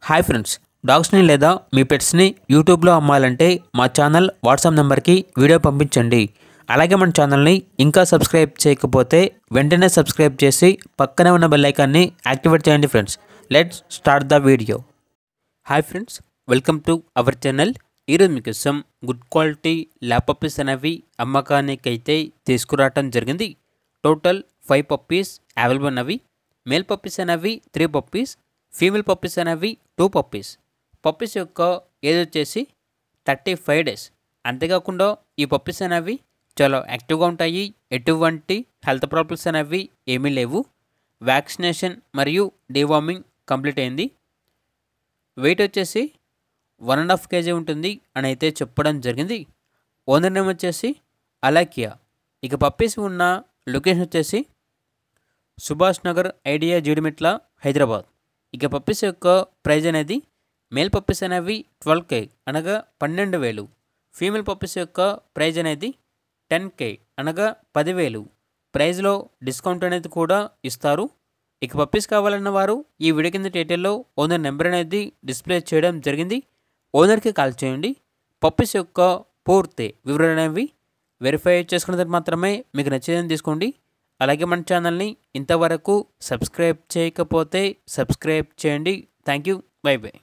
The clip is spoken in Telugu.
హాయ్ ఫ్రెండ్స్, డాగ్స్ని లేదా మీ పెట్స్ని యూట్యూబ్లో అమ్మాలంటే మా ఛానల్ వాట్సాప్ నెంబర్కి వీడియో పంపించండి. అలాగే మన ఛానల్ని ఇంకా సబ్స్క్రైబ్ చేయకపోతే వెంటనే సబ్స్క్రైబ్ చేసి పక్కనే ఉన్న బెల్ ఐకాన్ని యాక్టివేట్ చేయండి friends. Let's start the video. Hi friends, welcome to our channel. ఈరోజు మీకోసం గుడ్ క్వాలిటీ ల్యాబ్ పప్పీస్ అనేవి అమ్మకానికైతే తీసుకురావటం జరిగింది. టోటల్ 5 పప్పీస్ అవైలబుల్ ఉన్నవి. మేల్ పప్పీస్ అనేవి 3 పప్పీస్, ఫీమేల్ పప్పీస్ అనేవి 2 పప్పీస్. పప్పీస్ యొక్క ఏజ్ వచ్చేసి 35 డేస్. అంతేకాకుండా ఈ పప్పీస్ అనేవి చాలా యాక్టివ్గా ఉంటాయి. ఎటువంటి హెల్త్ ప్రాబ్లమ్స్ అనేవి ఏమీ లేవు. వ్యాక్సినేషన్ మరియు డీవార్మింగ్ కంప్లీట్ అయింది. వెయిట్ వచ్చేసి 1.5 kg ఉంటుంది అని అయితే చెప్పడం జరిగింది. ఓనర్ నేమ్ వచ్చేసి అలాకియా. ఇక పప్పీస్ ఉన్న లొకేషన్ వచ్చేసి సుభాష్ నగర్ ఐడియా జీడిమిట్ల హైదరాబాద్. ఇక పప్పీస్ యొక్క ప్రైజ్ అనేది మేల్ పప్పీస్ అనేవి 12K అనగా 12,000. ఫీమేల్ పప్పీస్ యొక్క ప్రైజ్ అనేది 10K అనగా 10,000. ప్రైజ్లో డిస్కౌంట్ అనేది కూడా ఇస్తారు. ఇక పప్పీస్ కావాలన్న వారు ఈ వీడియో కింద టైటిల్లో ఓనర్ నెంబర్ అనేది డిస్ప్లే చేయడం జరిగింది. ఓనర్కి కాల్ చేయండి. పప్పీస్ యొక్క పూర్తి వివరాలు అనేవి వెరిఫై చేసుకున్న తర్వాత మాత్రమే మీకు నచ్చేదని తీసుకోండి. అలాగే మన ఛానల్ని ఇంతవరకు సబ్స్క్రైబ్ చేయకపోతే సబ్స్క్రైబ్ చేయండి. Thank you. By by.